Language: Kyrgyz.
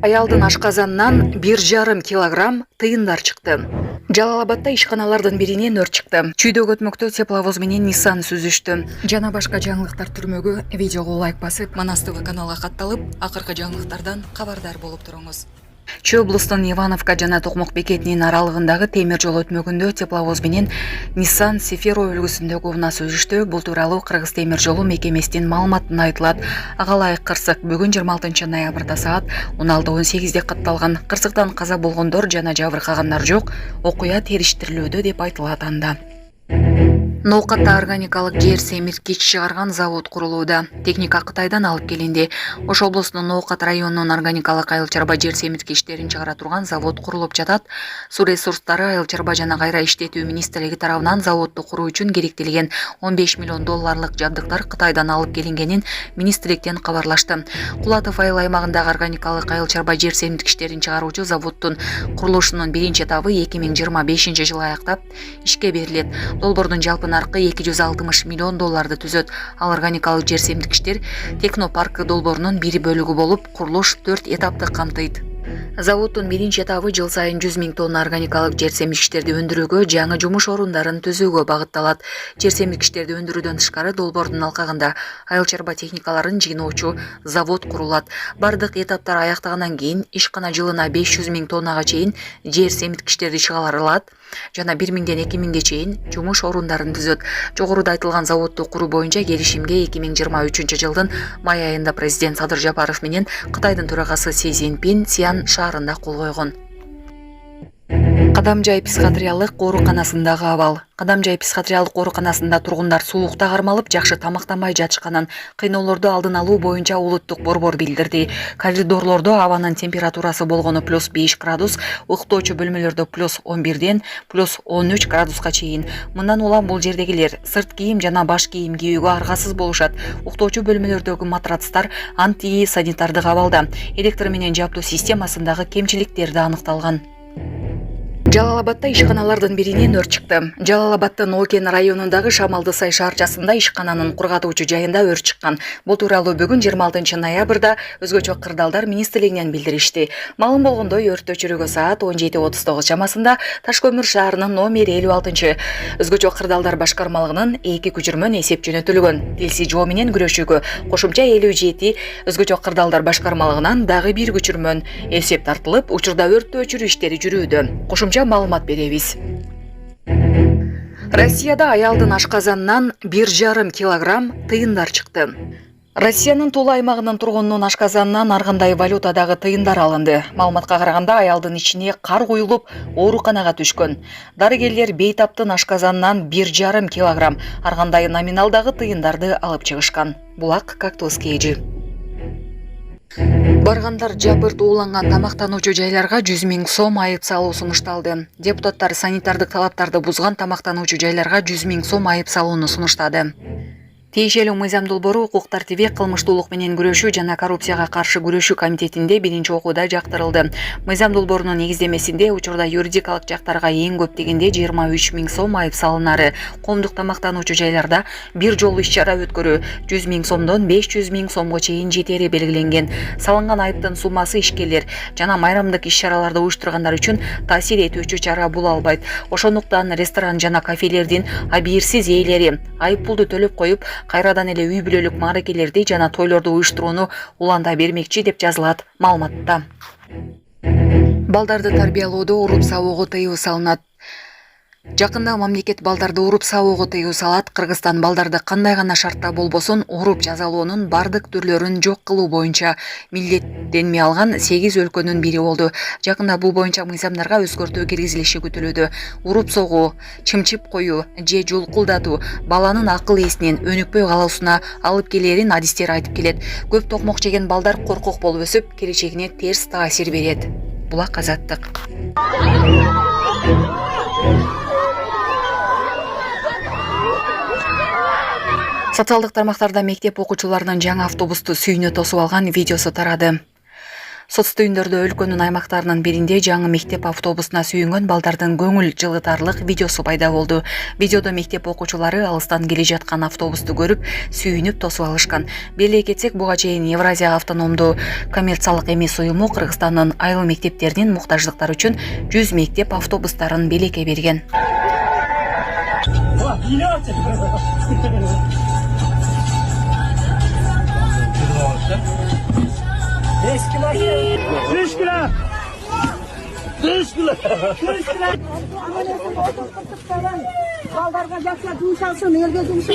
Аялдын ашказанынан 1,5 килограмм тыйындар чыкты. Жалал-Абадта ишканалардын биринен өрт чыкты. Чүйдөгү өтмөктө тепловоз менен Nissan сүзүштү. Жана башка жаңылыктар түрмөгү видеого лайк басып, Манас ТВ каналга катталып, акыркы жаңылыктардан кабардар болуп туруңуз. Чүй облустун Ивановка жана Токмок бекетинин аралыгындагы темир жол өтмөгүндө тепловоз менен Nissan Sefiro үлгүсүндөгү унаа сүзүштү. Бул тууралуу Кыргыз темир жолу мекемесинин маалыматында айтылат. Ага ылайык кырсык бүгүн 26 ноябрда саат 16:18 катталган. Кырсыктан каза болгондор жана жабыркагандар жок. Окуя териштирилүүдө деп айтылат анда. Ноокатта органикалык жер семирткич чыгарган завод курулууда. Техника Кытайдан алып келинди. Ош облусунун Ноокат районунун органикалык айыл чарба жер семирткичтерин чыгара турган завод курулуп жатат. Суу ресурстары айыл чарба жана кайра иштетүү министрлиги тарабынан заводду куруу үчүн керектелген 15 миллион долларлык жабдыктар Кытайдан алып келингенин министрликтен кабарлашты. Кулатов айыл аймагындагы органикалык айыл чарба жер семирткичтерин чыгаруучу заводдун курулушунун биринчи этабы 2025 жылы аяктап ишке берилет. Долбоордун жалпы наркы 260 миллион долларды түзөт. Ал органикалык жер семирткичтер технопарк долбоорунун бир бөлүгү болуп, курулуш 4 этапты камтыйт. Заводдун биринчи этабы жыл сайын 100 000 тонна органикалык жер семирткичтерди өндүрүүгө, жаңы жумуш орундарын түзүүгө багытталат. Жер семирткичтерди өндүрүүдөн тышкары долбоордун алкагында айыл чарба техникаларын жыйноочу завод курулат. Бардык этаптар аяктагандан кийин ишкана жылына 500 000 тоннага чейин жер семирткичтерди чыгарылат жана 1000-ден 2000ге чейин жумуш орундарын түзөт. Жогоруда айтылган заводду куруу боюнча келишимге 2023 жылдын май айында президент Садыр Жапаров менен Кытайдын төрагасы Си Цзиньпин Сиан шаарында кол койгон. Кадамжай психиатриялык ооруканасындагы абал. Кадамжай психиатриялык ооруканасында тургундар суулукта кармалып, жакшы тамактанбай жатышканын, кыйноолорду алдын алуу боюнча улуттук борбор билдирди. Коридорлордо абанын температурасы болгону +5 градус, уктоочу бөлмөлөрдө +11ден +13 градуска чейин. Мындан улам бул жердегилер сырт кийим жана баш кийим кийүүгө аргасыз болушат. Уктоочу бөлмөлөрдөгү матрацтар антисанитардык абалда. Электр менен жабдуу системасындагы кемчиликтер да аныкталган. Жалал-Абадта ишканалардын биринен өрт чыкты. Жалал-Абадтын Окен районундагы Шамалды Сай шаарчасында ишкананын кургатуучу жайында өрт чыккан. Бул тууралуу бүгүн 26 ноябрда өзгөчө кырдаалдар министрлигинен билдиришти. Маалым болгондой, өрт өчүрүүгө саат 17:39 чамасында Ташкөмүр шаарынын номер 56 өзгөчө кырдаалдар башкармалыгынын 2 күчүрмөн эсеп жөнөтүлгөн. Тилсиз жоо менен күрөшүүгө кошумча 57 өзгөчө кырдаалдар башкармалыгынан дагы бир күчүрмөн эсеп тартылып, учурда өрттү өчүрүү иштери жүрүүдө. Кошумча маалымат беребиз. Россияда аялдын ашказанынан 1,5 килограмм тыйындар чыкты. Россиянын Тула аймагынын тургунунун ашказанынан ар кандай валютадагы тыйындар алынды. Маалыматка караганда, аялдын ичине кар куюлуп, ооруканага түшкөн. Дарыгерлер бейтаптын ашказанынан 1,5 килограмм ар кандай номиналдагы тыйындарды алып чыгышкан. Булак Кактус Кейжи. Баргандар жабырт ууланган тамактануучу жайларга 100 000 сом айып салуу сунушталды. Депутаттар санитардык талаптарды бузган тамактануучу жайларга 100 000 сом айып салууну сунуштады. Тиешелүү мыйзам долбоору укук тартиби, кылмыштуулук менен күрөшүү жана коррупцияга каршы күрөшүү комитетинде биринчи окууда жактырылды. Мыйзам долбоорунун негиздемесинде учурда юридикалык жактарга эң көп дегенде 23 000 сом айып салынары, коомдук тамактануучу жайларда бир жолу иш-чара өткөрүү 100 000 сомдон 500 000 сомго чейин жетери белгиленген. Салынган айыптын суммасы ишкерлер жана майрамдык иш-чараларды уюштургандар үчүн таасир этүүчү чара була албайт. Ошондуктан ресторан жана кафелердин абийирсиз ээлери айып пулду төлөп коюп, кайрадан эле үй бүлөлүк мааракелерди жана тойлорду уюштурууну уланта бермекчи деп жазылат маалыматта. Балдарды тарбиялоодо уруп сабоого тыюу салынат. Жакында мамлекет балдарды уруп сабоого тыюу салат. Кыргызстан балдарды кандай гана шартта болбосун уруп жазалоонун бардык түрлөрүн жок кылуу боюнча милдеттенме алган 8 өлкөнүн бири болду. Жакында бул боюнча мыйзамдарга өзгөртүү киргизилиши күтүлүүдө. Уруп согуу, чымчып коюу же жулкулдатуу баланын акыл эсинен өнүкпөй калуусуна алып келерин адистер айтып келет. Көп токмок жеген балдар коркок болуп өсүп, келечегине терс таасир берет. Булак Азаттык. Социалдык тармактарда мектеп окуучуларынын жаңы автобусту сүйүнө тосуп алган видеосу тарады. Соц түйүндөрдө өлкөнүн аймактарынын биринде жаңы мектеп автобусуна сүйүнгөн балдардын көңүл жылытарлык видеосу пайда болду. Видеодо мектеп окуучулары алыстан келе жаткан автобусту көрүп, сүйүнүп тосуп алышкан. Беле кетсек, буга чейин Евразия автономдуу коммерциялык эмес уюму Кыргызстандын айыл мектептеринин муктаждыктары үчүн 100 мектеп автобустарын белекке берген. Baldarga jaksa dumşalsın, elge dumşalsın.